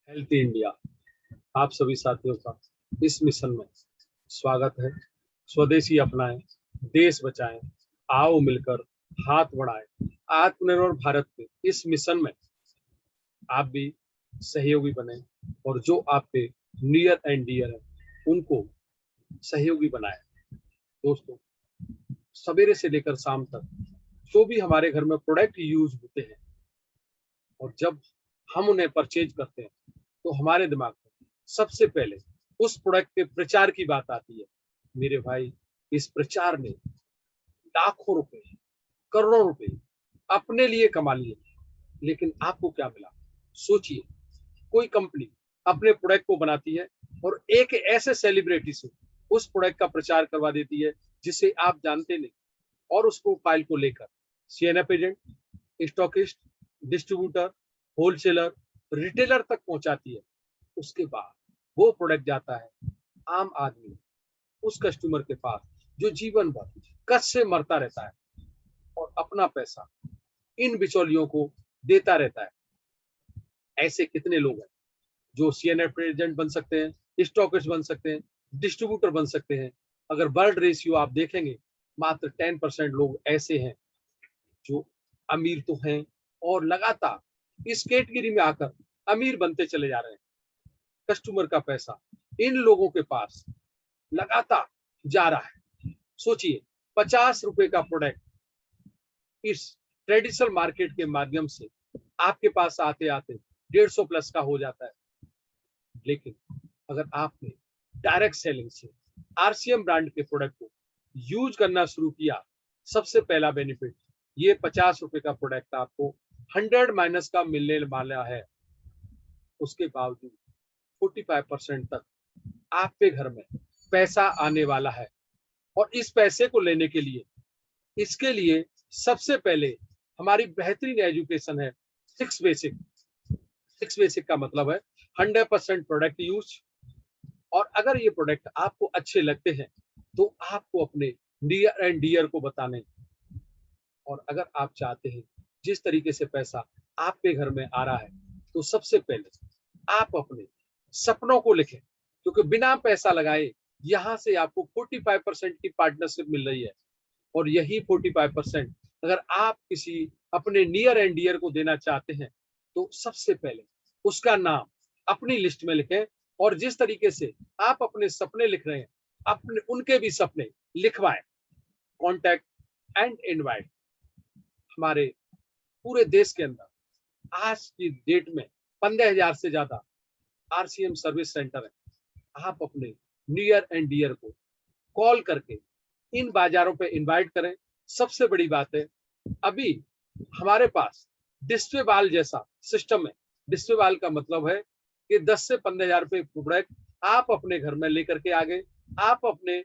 Health India आप सभी साथियों का इस मिशन में स्वागत है। स्वदेशी अपनाएं, देश बचाएं, आओ मिलकर हाथ बढ़ाएं। आत्मनिर्भर भारत के इस मिशन में आप भी सहयोगी बने और जो आपके नियर एंड डियर है उनको सहयोगी बनाएं। दोस्तों, सवेरे से लेकर शाम तक जो भी हमारे घर में प्रोडक्ट यूज होते हैं और जब हम उन्हें परचेज करते हैं तो हमारे दिमाग में सबसे पहले उस प्रोडक्ट के प्रचार की बात आती है। मेरे भाई, इस प्रचार ने लाखों रुपए, करोड़ों रुपए अपने लिए कमा लिए, लेकिन आपको क्या मिला? सोचिए, कोई कंपनी अपने प्रोडक्ट को बनाती है और एक ऐसे सेलिब्रिटी से उस प्रोडक्ट का प्रचार करवा देती है जिसे आप जानते नहीं, और उसको फाइल को लेकर CNF agent, stockist, distributor, wholesaler, retailer तक पहुंचाती है। उसके बाद वो प्रोडक्ट जाता है आम आदमी, उस कस्टमर के पास जो जीवन भर कष्ट से मरता रहता है और अपना पैसा इन बिचौलियों को देता रहता है। ऐसे कितने लोग हैं जो सीएनएफ एजेंट बन सकते हैं, स्टॉकिस्ट बन सकते हैं, डिस्ट्रीब्यूटर बन सकते हैं। अगर वर्ल्ड रेशियो आप देखेंगे, मात्र 10% लोग ऐसे हैं जो अमीर तो हैं और लगातार इस कैटेगरी में आकर अमीर बनते चले जा रहे हैं। कस्टमर का पैसा इन लोगों के पास लगातार जा रहा है। सोचिए, 50 रुपए का प्रोडक्ट इस ट्रेडिशनल मार्केट के माध्यम से आपके पास आते आते 150 प्लस का हो जाता है। लेकिन अगर आपने डायरेक्ट सेलिंग से आरसीएम ब्रांड के प्रोडक्ट को यूज करना शुरू किया, सबसे पहला बेनिफिट ये 50 रुपए का प्रोडक्ट आपको 100 माइनस का मिलने वाला है। उसके बावजूद 45% तक आपके घर में पैसा आने वाला है। और इस पैसे को लेने के लिए, इसके लिए सबसे पहले हमारी बेहतरीन एजुकेशन है। Six basic. सिक्स बेसिक का मतलब है 100% प्रोडक्ट यूज। और अगर ये प्रोडक्ट आपको अच्छे लगते हैं तो आपको अपने नियर एंड डियर को बताने। और अगर आप चाहते हैं जिस तरीके से पैसा आपके घर में आ रहा है, तो सबसे पहले आप अपने सपनों को लिखें, क्योंकि बिना पैसा लगाए यहाँ से आपको 45% की पार्टनरशिप मिल रही है। और यही 45% अगर आप किसी अपने नियर एंड डियर को देना चाहते हैं तो सबसे पहले उसका नाम अपनी लिस्ट में लिखें। और जिस तरीके से आप अपने सपने लिख रहे हैं, अपने उनके भी सपने लिखवाएं। Contact and invite. हमारे पूरे देश के अंदर आज की डेट में 15,000 से ज्यादा आरसीएम सर्विस सेंटर है। आप अपने नियर एंड डियर को कॉल करके इन बाजारों पे इनवाइट करें। सबसे बड़ी बात है, अभी हमारे पास डिस्प्ले वाल जैसा सिस्टम है। डिस्प्ले वाल का मतलब है कि 10 से 15,000 रुपए प्रोडक्ट आप अपने घर में लेकर के आ गए, आप अपने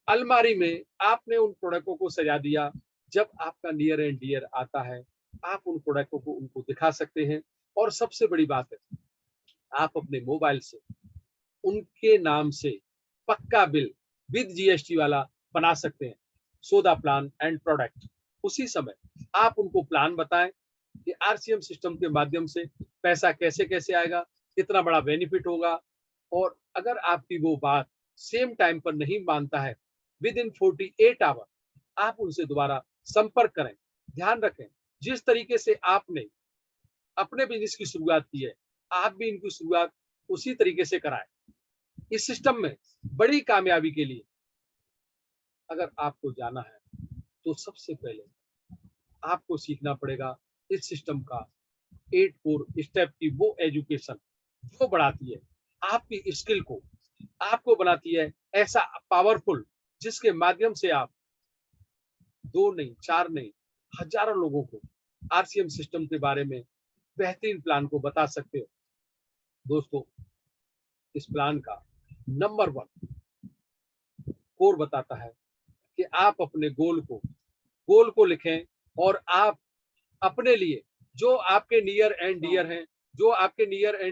अलमारी में आपने उन प्रोडक्टों को सजा दिया। जब आपका नियर एंड डियर आता है, आप उन प्रोडक्टों को उनको दिखा सकते हैं। और सबसे बड़ी बात है, आप अपने मोबाइल से उनके नाम से पक्का बिल विद जीएसटी वाला बना सकते हैं। सोदा प्लान एंड प्रोडक्ट। उसी समय आप उनको प्लान बताएं कि आरसीएम सिस्टम के माध्यम से पैसा कैसे कैसे आएगा, कितना बड़ा बेनिफिट होगा। और अगर आपकी वो बात सेम टाइम पर नहीं मानता है, विद इन 48 आवर आप उनसे दोबारा संपर्क करें। ध्यान रखें, जिस तरीके से आपने अपने बिजनेस की शुरुआत की है, आप भी इनकी शुरुआत उसी तरीके से कराएं। इस सिस्टम में बड़ी कामयाबी के लिए अगर आपको जाना है तो सबसे पहले आपको सीखना पड़ेगा इस सिस्टम का 8 4 स्टेप की वो एजुकेशन जो बढ़ाती है आपकी स्किल को, आपको बनाती है ऐसा पावरफुल, जिसके माध्यम से आप 2 नहीं, 4 नहीं, हजारों लोगों को आरसीएम सिस्टम के बारे में बेहतरीन प्लान को बता सकते हो। दोस्तों, इस प्लान का नंबर 1 कोर बताता है कि आप अपने गोल को लिखें। और आप अपने लिए जो आपके नियर एंड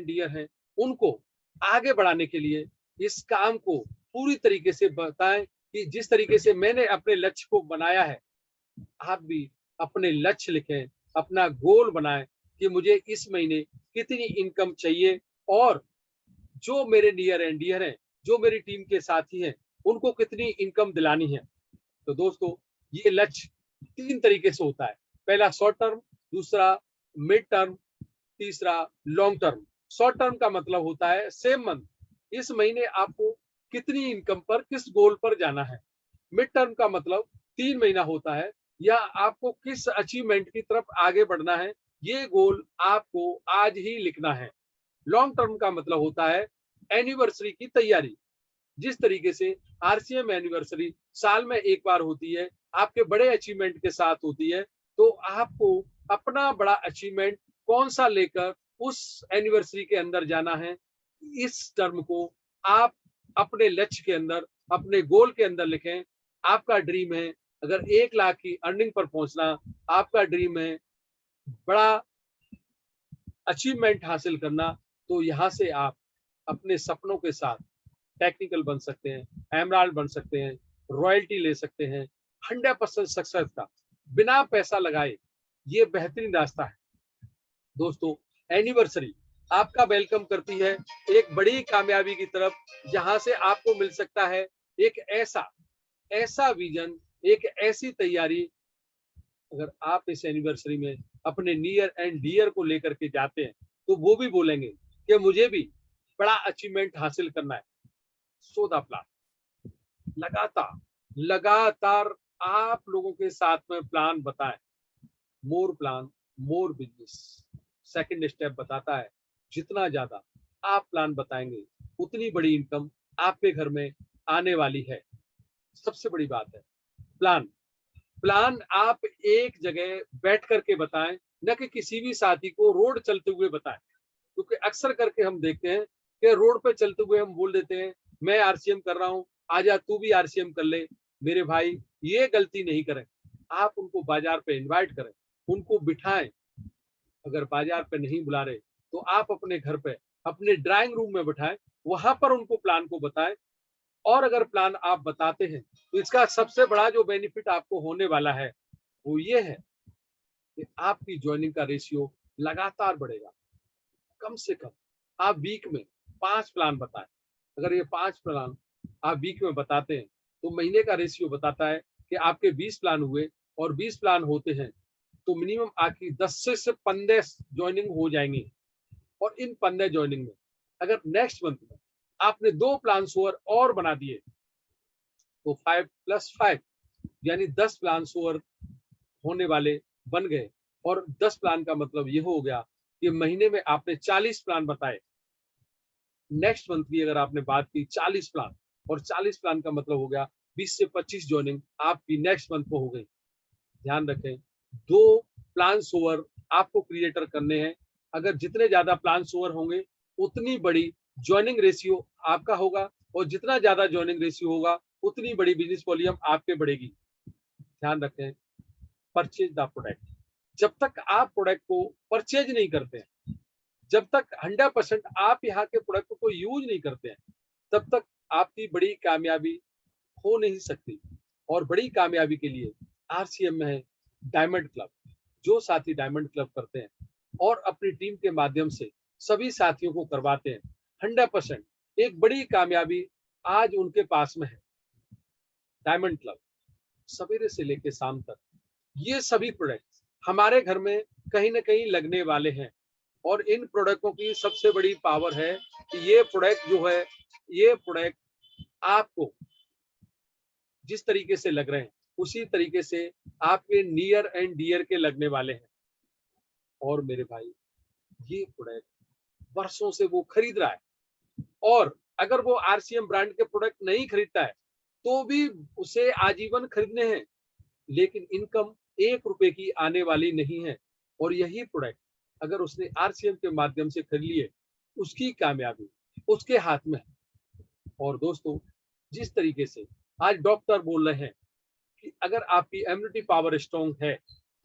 डियर हैं, उनको आगे बढ़ाने के लिए इस काम को पूरी तरीके से बताएं कि जिस तरीके से मैंने अपने लक्ष्य को बनाया है, आप भी अपने लक्ष्य लिखें, अपना गोल बनाएं कि मुझे इस महीने कितनी इनकम चाहिए और जो मेरे नियर एंड डियर हैं, जो मेरी टीम के साथी हैं, उनको कितनी इनकम दिलानी है। तो दोस्तों, ये लक्ष्य 3 तरीके से होता है। पहला शॉर्ट टर्म, दूसरा मिड टर्म, तीसरा लॉन्ग टर्म। शॉर्ट टर्म का मतलब होता है सेम मंथ, इस महीने आपको कितनी इनकम पर, किस गोल पर जाना है। मिड टर्म का मतलब 3 महीना होता है, या आपको किस अचीवमेंट की तरफ आगे बढ़ना है, ये गोल आपको आज ही लिखना है। लॉन्ग टर्म का मतलब होता है एनिवर्सरी की तैयारी। जिस तरीके से आरसीएम एनिवर्सरी साल में एक बार होती है, आपके बड़े अचीवमेंट के साथ होती है, तो आपको अपना बड़ा अचीवमेंट कौन सा लेकर उस एनिवर्सरी के अंदर जाना है, इस टर्म को आप अपने लक्ष्य के अंदर, अपने गोल के अंदर लिखें। आपका ड्रीम है अगर 1 लाख की अर्निंग पर पहुंचना, आपका ड्रीम है बड़ा अचीवमेंट हासिल करना, तो यहाँ से आप अपने सपनों के साथ टेक्निकल बन सकते हैं, एमराल्ड बन सकते हैं, रॉयल्टी ले सकते हैं। 100% सक्सेस का बिना पैसा लगाए ये बेहतरीन रास्ता है। दोस्तों, एनिवर्सरी आपका वेलकम करती है एक बड़ी कामयाबी की तरफ, जहां से आपको मिल सकता है एक ऐसा ऐसा विजन, एक ऐसी तैयारी। अगर आप इस एनिवर्सरी में अपने नियर एंड डियर को लेकर के जाते हैं, तो वो भी बोलेंगे कि मुझे भी बड़ा अचीवमेंट हासिल करना है। सो द प्लान, लगातार लगातार आप लोगों के साथ में प्लान बताएं। More plan more business. Second step बताता है जितना ज्यादा आप प्लान बताएंगे, उतनी बड़ी इनकम आपके घर में आने वाली है। सबसे बड़ी बात है प्लान। प्लान आप एक जगह बैठ करके बताएं, न कि किसी भी साथी को रोड चलते हुए बताएं। क्योंकि अक्सर करके हम देखते हैं कि रोड पे चलते हुए हम बोल देते हैं मैं आरसीएम कर रहा हूं, आजा तू भी आरसीएम कर ले। मेरे भाई, ये गलती नहीं करें। आप उनको बाजार पे इनवाइट करें, उनको बिठाएं। अगर बाजार पे नहीं बुला रहे, तो आप अपने घर पे, अपने ड्राइंग रूम में बिठाएं, वहां पर उनको प्लान को बताएं। और अगर प्लान आप बताते हैं, तो इसका सबसे बड़ा जो बेनिफिट आपको होने वाला है, वो ये है कि आपकी ज्वाइनिंग का रेशियो लगातार बढ़ेगा। कम से कम आप वीक में 5 प्लान बताएं। अगर ये 5 प्लान आप वीक में बताते हैं, तो महीने का रेशियो बताता है कि आपके 20 प्लान हुए, और 20 प्लान होते हैं तो मिनिमम आपकी 10 से 15 ज्वाइनिंग हो जाएंगी। और इन 15 ज्वाइनिंग में अगर नेक्स्ट मंथ में आपने 2 प्लान और बना दिए, तो 5+5 यानी 10 प्लान होने वाले बन गए। और 10 प्लान का मतलब ये हो गया कि महीने में आपने 40 प्लान बताए। नेक्स्ट मंथ की अगर आपने बात की 40 प्लान, और 40 प्लान का मतलब हो गया 20 से 25 ज्वाइनिंग आपकी नेक्स्ट मंथ में हो गई। ध्यान रखें, 2 प्लान आपको क्रिएटर करने हैं। अगर जितने ज्यादा प्लान होंगे, उतनी बड़ी ज्वाइनिंग रेशियो आपका होगा, और जितना ज्यादा ज्वाइनिंग रेशियो होगा, उतनी बड़ी बिजनेस वॉल्यूम आपके बढ़ेगी। ध्यान रखें, परचेज द प्रोडक्ट। जब तक आप प्रोडक्ट को परचेज नहीं करते हैं, जब तक 100% आप यहाँ के प्रोडक्ट को यूज नहीं करते हैं, तब तक आपकी बड़ी कामयाबी हो नहीं सकती। और बड़ी कामयाबी के लिए आरसीएम में है डायमंड क्लब। जो साथी डायमंड क्लब करते हैं और अपनी टीम के माध्यम से सभी साथियों को करवाते हैं, 100% एक बड़ी कामयाबी आज उनके पास में है। डायमंड क्लब सवेरे से लेकर शाम तक ये सभी प्रोडक्ट हमारे घर में कहीं ना कहीं लगने वाले हैं। और इन प्रोडक्टों की सबसे बड़ी पावर है कि ये प्रोडक्ट जो है, ये प्रोडक्ट आपको जिस तरीके से लग रहे हैं, उसी तरीके से आपके नियर एंड डियर के लगने वाले हैं। और मेरे भाई, ये प्रोडक्ट वर्षों से वो खरीद रहा है, और अगर वो आरसीएम ब्रांड के प्रोडक्ट नहीं खरीदता है, तो भी उसे आजीवन खरीदने हैं। लेकिन इनकम 1 रुपए की आने वाली नहीं है। और यही प्रोडक्ट अगर उसने आरसीएम के माध्यम से खरीद लिए, उसकी कामयाबी उसके हाथ में है। और दोस्तों, जिस तरीके से आज डॉक्टर बोल रहे हैं कि अगर आपकी इम्यूनिटी पावर स्ट्रांग है,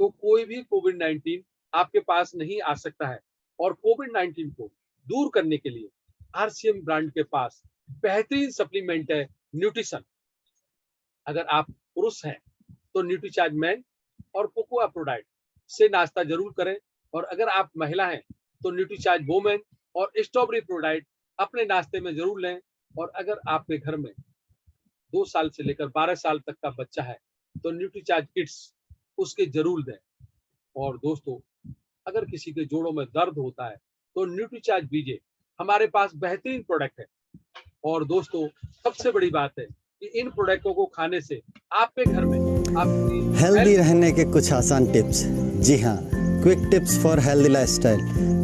तो कोई भी कोविड-19 आपके पास नहीं आ सकता है। और कोविड-19 को दूर करने के लिए आरसीएम ब्रांड के पास बेहतरीन सप्लीमेंट है न्यूट्रिशन। अगर आप पुरुष हैं, तो न्यूट्रीचार्ज मैन और कोकोआ प्रोडाक्ट से नाश्ता जरूर करें। और अगर आप महिला हैं, तो न्यूट्रीचार्ज वोमेन और स्ट्रॉबेरी प्रोडाइट अपने नाश्ते में जरूर लें। और अगर आपके घर में 2 साल से लेकर 12 साल तक का बच्चा है तो न्यूट्रीचार्ज किट्स उसके जरूर दें। और दोस्तों, अगर किसी के जोड़ों में दर्द होता है तो न्यूट्रीचार्ज बीजे हमारे पास बेहतरीन प्रोडक्ट है। और दोस्तों, सबसे बड़ी बात है कि इन प्रोडक्टों को खाने से आपके घर में आपकी हेल्दी रहने के कुछ आसान टिप्स। जी हाँ, quick tips for healthy lifestyle.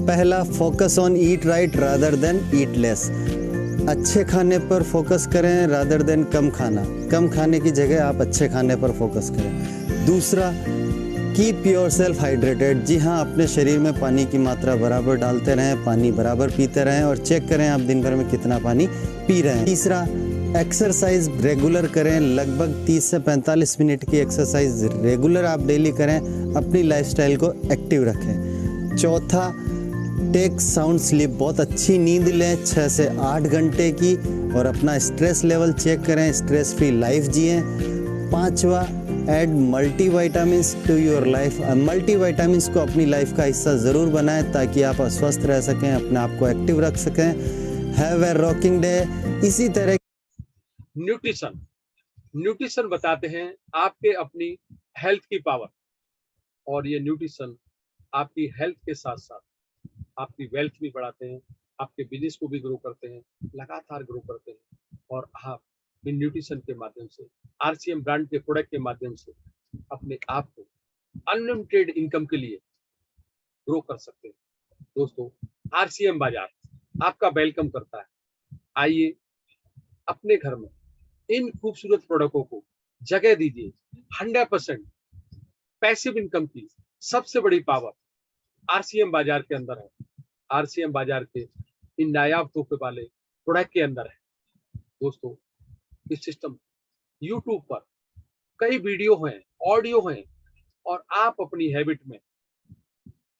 पहला, focus on eat right rather than eat less. अच्छे खाने पर फोकस करें रादर देन कम खाना। कम खाने की जगह आप अच्छे खाने पर फोकस करें। दूसरा, कीप योर सेल्फ हाइड्रेटेड। जी हाँ, अपने शरीर में पानी की मात्रा बराबर डालते रहें, पानी बराबर पीते रहें और चेक करें आप दिन भर में कितना पानी पी रहे हैं। तीसरा, एक्सरसाइज रेगुलर करें। लगभग 30 से 45 मिनट की एक्सरसाइज रेगुलर आप डेली करें, अपनी लाइफस्टाइल को एक्टिव रखें। चौथा, टेक साउंड स्लीप। बहुत अच्छी नींद लें 6 से 8 घंटे की और अपना स्ट्रेस लेवल चेक करें, स्ट्रेस फ्री लाइफ जिएं। पांचवा, add multivitamins to your life. Multivitamins को अपनी लाइफ का हिस्सा ज़रूर बनाएं ताकि आप स्वस्थ रह सकें, अपने आप को एक्टिव रख सकें। Have a rocking day. इसी तरह न्यूट्रिशन बताते हैं आपके अपनी हेल्थ की पावर। और ये न्यूट्रिशन आपकी हेल्थ के साथ साथ आपकी वेल्थ भी बढ़ाते हैं, आपके बिजनेस को भी ग्रो करते हैं, लगातार ग्रो करते हैं। और आप इन न्यूट्रिशन के माध्यम से, आरसीएम ब्रांड के प्रोडक्ट के माध्यम से अपने आप को अनलिमिटेड इनकम के लिए ग्रो कर सकते हैं। दोस्तों, आरसीएम बाजार आपका वेलकम करता है। आइए अपने घर में इन खूबसूरत प्रोडक्टों को जगह दीजिए। 100% पैसिव इनकम की सबसे बड़ी पावर आरसीएम बाजार के अंदर है। आरसीएम बाजार के इन नायाब तोहफे वाले प्रोडक्ट के अंदर है। दोस्तों, इस सिस्टम यूट्यूब पर कई वीडियो हैं, ऑडियो हैं, और आप अपनी हैबिट में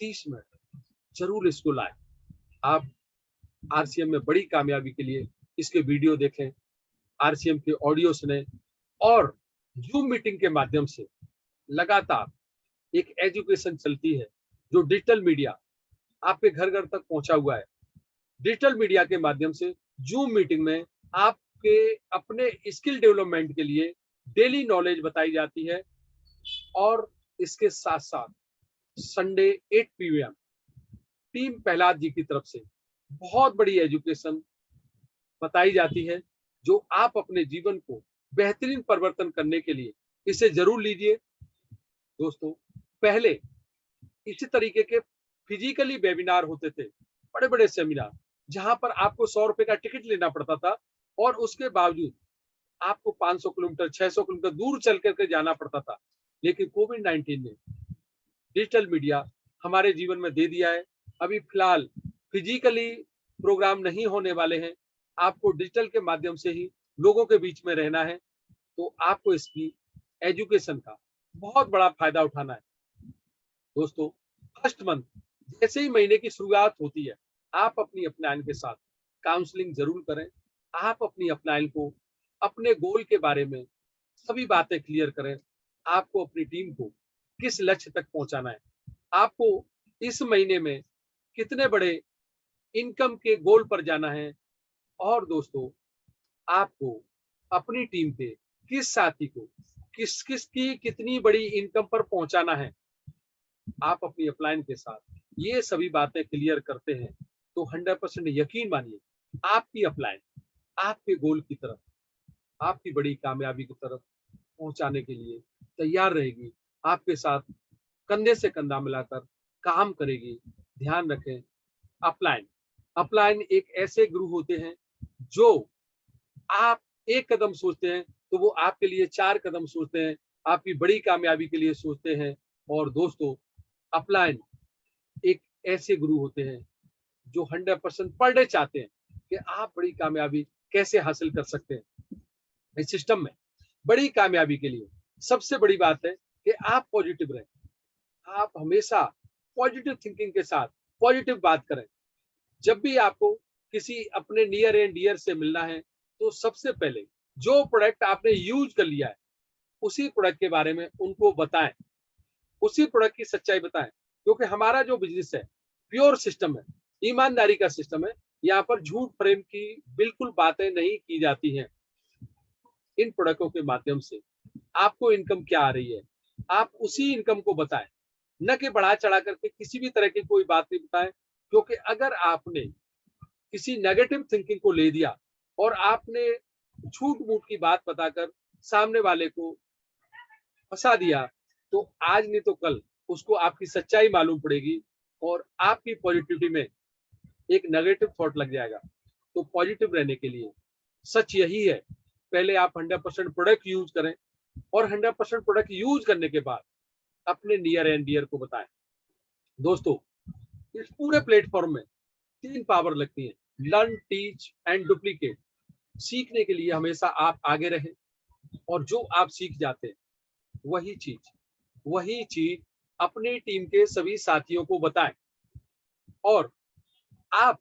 30 मिनट जरूर इसको लाएं। आप आरसीएम में बड़ी कामयाबी के लिए इसके वीडियो देखें, आरसीएम के ऑडियो सुने और जूम मीटिंग के माध्यम से लगातार एक एजुकेशन चलती है जो डिजिटल मीडिया आपके घर घर तक पहुंचा हुआ है। डिजिटल मीडिया के माध्यम से जूम मीटिंग में आपके अपने स्किल डेवलपमेंट के लिए डेली नॉलेज बताई जाती है। और इसके साथ साथ Sunday 8 PM team Prahlad ji की तरफ से बहुत बड़ी एजुकेशन बताई जाती है जो आप अपने जीवन को बेहतरीन परिवर्तन करने के लिए इसे जरूर लीजिए। दोस्तों, पहले इसी तरीके के फिजिकली वेबिनार होते थे, बड़े बड़े सेमिनार, जहां पर आपको 100 रुपए का टिकट लेना पड़ता था और उसके बावजूद आपको 500 किलोमीटर 600 किलोमीटर दूर चल करके जाना पड़ता था। लेकिन कोविड-19 ने डिजिटल मीडिया हमारे जीवन में दे दिया है। अभी फिलहाल फिजिकली प्रोग्राम नहीं होने वाले हैं, आपको डिजिटल के माध्यम से ही लोगों के बीच में रहना है। तो आपको इसकी एजुकेशन का बहुत बड़ा फायदा उठाना है। दोस्तों, फर्स्ट मंथ जैसे ही महीने की शुरुआत होती है, आप अपनी अपलाइन के साथ काउंसलिंग जरूर करें। आप अपनी अपलाइन को अपने गोल के बारे में सभी बातें क्लियर करें। आपको अपनी टीम को किस लक्ष्य तक पहुंचाना है, आपको इस महीने में कितने बड़े इनकम के गोल पर जाना है, और दोस्तों, आपको अपनी टीम के किस साथी को किस किस की कितनी बड़ी इनकम पर पहुंचाना है। आप अपनी अपलाइन के साथ ये सभी बातें क्लियर करते हैं तो 100% यकीन मानिए आपकी अपलाइन आपके गोल की तरफ, आपकी बड़ी कामयाबी की तरफ पहुंचाने के लिए तैयार रहेगी। आपके साथ कंधे से कंधा मिलाकर काम करेगी। ध्यान रखें, अपलाइन अपलाइन एक ऐसे गुरु होते हैं जो आप एक कदम सोचते हैं तो वो आपके लिए 4 कदम सोचते हैं, आपकी बड़ी कामयाबी के लिए सोचते हैं। और दोस्तों, अपलाइन एक ऐसे गुरु होते हैं जो 100% पर डे चाहते हैं कि आप बड़ी कामयाबी कैसे हासिल कर सकते हैं। इस सिस्टम में बड़ी कामयाबी के लिए सबसे बड़ी बात है कि आप पॉजिटिव रहें। आप हमेशा पॉजिटिव थिंकिंग के साथ पॉजिटिव बात करें। जब भी आपको किसी अपने नियर एंड डियर से मिलना है तो सबसे पहले जो प्रोडक्ट आपने यूज कर लिया है उसी प्रोडक्ट के बारे में उनको बताएं, उसी प्रोडक्ट की सच्चाई बताएं। क्योंकि हमारा जो बिजनेस है प्योर सिस्टम है, ईमानदारी का सिस्टम है। यहाँ पर झूठ प्रेम की बिल्कुल बातें नहीं की जाती हैं। इन प्रोडक्टों के माध्यम से आपको इनकम क्या आ रही है, आप उसी इनकम को बताएं, न कि बढ़ा चढ़ा करके किसी भी तरह की कोई बात नहीं बताएं। क्योंकि अगर आपने किसी नेगेटिव थिंकिंग को ले दिया और आपने झूठ मूठ की बात बताकर सामने वाले को फंसा दिया, तो आज नहीं तो कल उसको आपकी सच्चाई मालूम पड़ेगी और आपकी पॉजिटिविटी में एक नेगेटिव थॉट लग जाएगा। तो पॉजिटिव रहने के लिए सच यही है, पहले आप 100% प्रोडक्ट यूज करें और 100% प्रोडक्ट यूज करने के बाद अपने नियर एंड डियर को बताएं। दोस्तों, इस पूरे प्लेटफॉर्म में 3 पावर लगती है, लर्न, टीच एंड डुप्लीकेट। सीखने के लिए हमेशा आप आगे रहें और जो आप सीख जाते हैं वही चीज अपनी टीम के सभी साथियों को बताएं और आप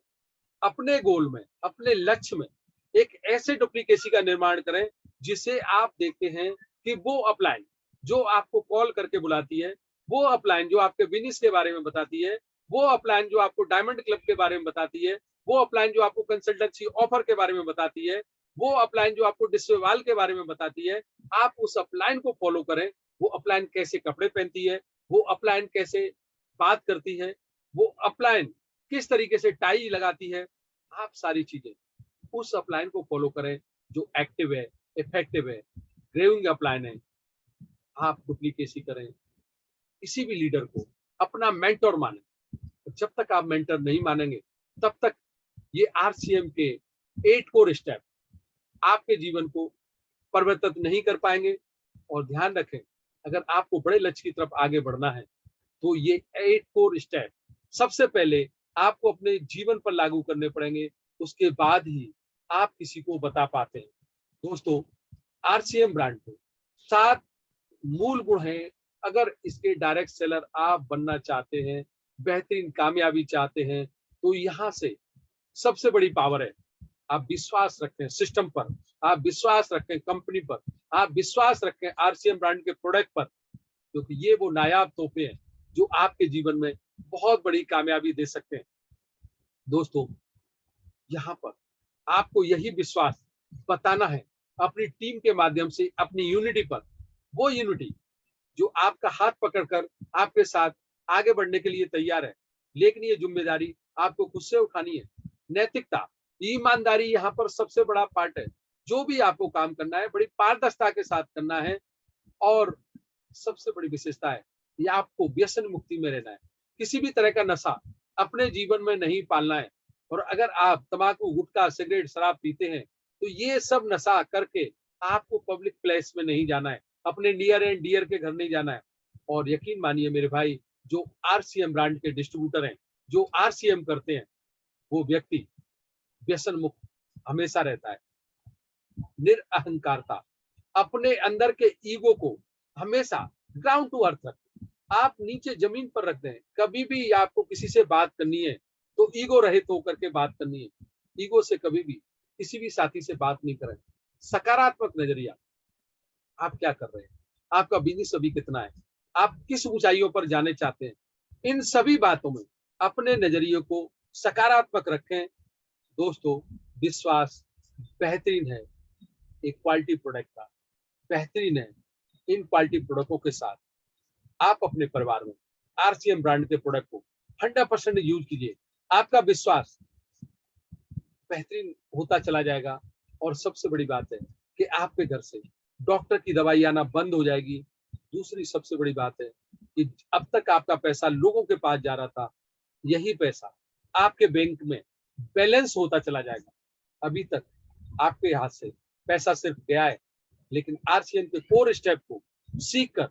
अपने गोल में, अपने लक्ष्य में एक ऐसे डुप्लीकेसी का निर्माण करें जिसे आप देखते हैं कि वो अपलाइन जो आपको कॉल करके बुलाती है, वो अपलाइन जो आपके बिजनेस के बारे में बताती है, वो अपलाइन जो आपको डायमंड क्लब के बारे में बताती है, वो अपलाइन जो आपको कंसल्टेंसी ऑफर के बारे में बताती है, वो अपलाइन जो आपको डिस्ट्रीवाल के बारे में बताती है, आप उस अपलाइन को फॉलो करें। वो अपलाइन कैसे कपड़े पहनती है, वो अपलाइन कैसे बात करती है, वो अपलाइन किस तरीके से टाई लगाती है, आप सारी चीजें उस अपलाइन को फॉलो करें जो एक्टिव है, इफेक्टिव है, ग्रेविंग अपलाइन है। आप डुप्लीकेसी करें, किसी भी लीडर को अपना मेंटर माने। जब तक आप मेंटर नहीं मानेंगे तब तक ये आरसीएम के 8 कोर स्टेप आपके जीवन को परिवर्तित नहीं कर पाएंगे। और ध्यान रखें, अगर आपको बड़े लक्ष्य की तरफ आगे बढ़ना है तो ये 8 कोर स्टेप सबसे पहले आपको अपने जीवन पर लागू करने पड़ेंगे, उसके बाद ही आप किसी को बता पाते हैं। दोस्तों, आरसीएम ब्रांड के 7 मूल गुण हैं। अगर इसके डायरेक्ट सेलर आप बनना चाहते हैं, बेहतरीन कामयाबी चाहते हैं, तो यहाँ से सबसे बड़ी पावर है, आप विश्वास रखें सिस्टम पर, आप विश्वास रखें कंपनी पर, आप विश्वास रखें आरसीएम ब्रांड के प्रोडक्ट पर, क्योंकि ये वो नायाब तोहफे हैं जो आपके जीवन में बहुत बड़ी कामयाबी दे सकते हैं। दोस्तों, यहाँ पर आपको यही विश्वास बताना है अपनी टीम के माध्यम से, अपनी यूनिटी पर, वो यूनिटी जो आपका हाथ पकड़कर आपके साथ आगे बढ़ने के लिए तैयार है। लेकिन ये जिम्मेदारी आपको खुद से उठानी है। नैतिकता, ईमानदारी यहाँ पर सबसे बड़ा पार्ट है। जो भी आपको काम करना है बड़ी पारदर्शिता के साथ करना है और सबसे बड़ी विशेषता है ये आपको व्यसन मुक्ति में रहना है। किसी भी तरह का नशा अपने जीवन में नहीं पालना है। और अगर आप तंबाकू, गुटखा, सिगरेट, शराब पीते हैं तो ये सब नशा करके आपको पब्लिक प्लेस में नहीं जाना है, अपने नियर एंड डियर के घर नहीं जाना है। और यकीन मानिए मेरे भाई, जो आरसीएम ब्रांड के डिस्ट्रीब्यूटर हैं, जो आरसीएम करते हैं, वो व्यक्ति व्यसन मुक्त हमेशा रहता है। निरअहंकारता, अपने अंदर के ईगो को हमेशा ग्राउंड टू अर्थ रखें, आप नीचे जमीन पर रख दें। कभी भी आपको किसी से बात करनी है तो ईगो रहित होकर के बात करनी है। ईगो से कभी भी किसी भी साथी से बात नहीं करें। सकारात्मक नजरिया, आप क्या कर रहे हैं, आपका बिजनेस अभी कितना है, आप किस ऊंचाइयों पर जाने चाहते हैं, इन सभी बातों में अपने नजरिए को सकारात्मक रखें। दोस्तों, विश्वास बेहतरीन है, एक क्वालिटी प्रोडक्ट का बेहतरीन है। इन क्वालिटी प्रोडक्टों के साथ आप अपने परिवार में आरसीएम ब्रांड के प्रोडक्ट को 100% यूज कीजिए। आपका विश्वास बेहतरीन होता चला जाएगा। और सबसे बड़ी बात है कि आपके घर से डॉक्टर की दवाई आना बंद हो जाएगी। दूसरी सबसे बड़ी बात है कि अब तक आपका पैसा लोगों के पास जा रहा था, यही पैसा आपके बैंक में बैलेंस होता चला जाएगा। अभी तक आपके हाथ से पैसा सिर्फ गया है, लेकिन आरसीएम के कोर स्टेप को सीखकर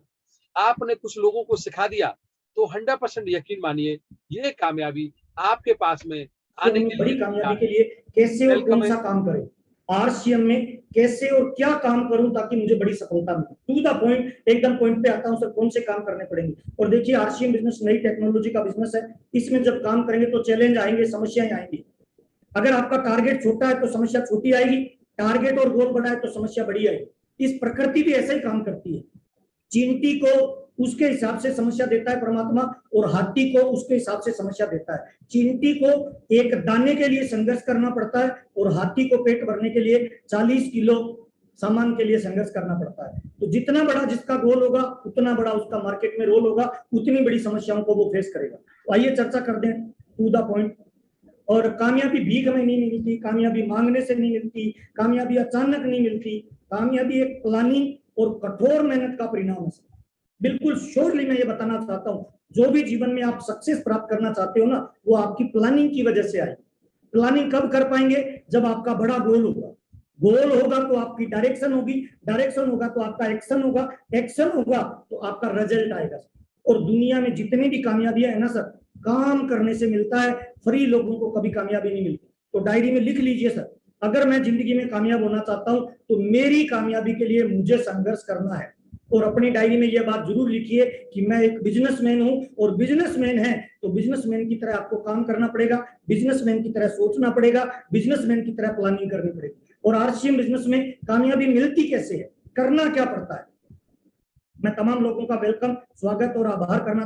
आपने कुछ लोगों को सिखा दिया तो 100% यकीन मानिए ये कामयाबी आपके पास में आने के बड़ी लिए कामयाबी के लिए कैसे और कौन सा काम करें, आरसीएम में कैसे और क्या काम करूं ताकि मुझे बड़ी सफलता मिले। टू द पॉइंट, एकदम पॉइंट पे आता हूं सर, कौन से काम करने पड़ेंगे। और देखिए, आरसीएम बिजनेस नई टेक्नोलॉजी का बिजनेस है, इसमें जब काम करेंगे तो चैलेंज आएंगे, समस्याएं आएंगी। अगर आपका टारगेट छोटा है तो समस्या छोटी आएगी, टारगेट और गोल बड़ा है तो समस्या बड़ी आएगी। इस प्रकृति भी ऐसे ही काम करती है। चींटी को उसके हिसाब से समस्या देता है परमात्मा, और हाथी को उसके हिसाब से समस्या देता है। चींटी को एक दाने के लिए संघर्ष करना पड़ता है और हाथी को पेट भरने के लिए 40 किलो सामान के लिए संघर्ष करना पड़ता है। तो जितना बड़ा जिसका गोल होगा उतना बड़ा उसका मार्केट में रोल होगा, उतनी बड़ी समस्याओं को वो फेस करेगा। तो आइए चर्चा कर दें टू द पॉइंट। और कामयाबी भीख में नहीं मिलती, कामयाबी मांगने से नहीं मिलती, कामयाबी अचानक नहीं मिलती, कामयाबी एक प्लानिंग और कठोर मेहनत का परिणाम है। बिल्कुल श्योरली मैं ये बताना चाहता हूँ, जो भी जीवन में आप सक्सेस प्राप्त करना चाहते हो ना, वो आपकी प्लानिंग की वजह से आई। प्लानिंग कब कर पाएंगे? जब आपका बड़ा गोल होगा। गोल होगा तो आपकी डायरेक्शन होगी, डायरेक्शन होगा तो आपका एक्शन होगा, एक्शन होगा तो आपका रिजल्ट आएगा। और दुनिया में जितनी भी कामयाबियां है ना सर, काम करने से मिलता है, फ्री लोगों को कभी कामयाबी नहीं मिलती। तो डायरी में लिख लीजिए सर, अगर मैं जिंदगी में कामयाब होना चाहता हूं तो मेरी कामयाबी के लिए मुझे संघर्ष करना है। और अपनी डायरी में यह बात जरूर लिखिए कि मैं एक बिजनेसमैन हूं, और बिजनेसमैन है तो बिजनेसमैन की तरह आपको काम करना पड़ेगा, बिजनेसमैन की तरह सोचना पड़ेगा, बिजनेसमैन की तरह प्लानिंग करनी पड़ेगी। और आरसीएम बिजनेस में कामयाबी मिलती कैसे है, करना क्या पड़ता है? मैं तमाम लोगों का वेलकम, स्वागत और आभार करना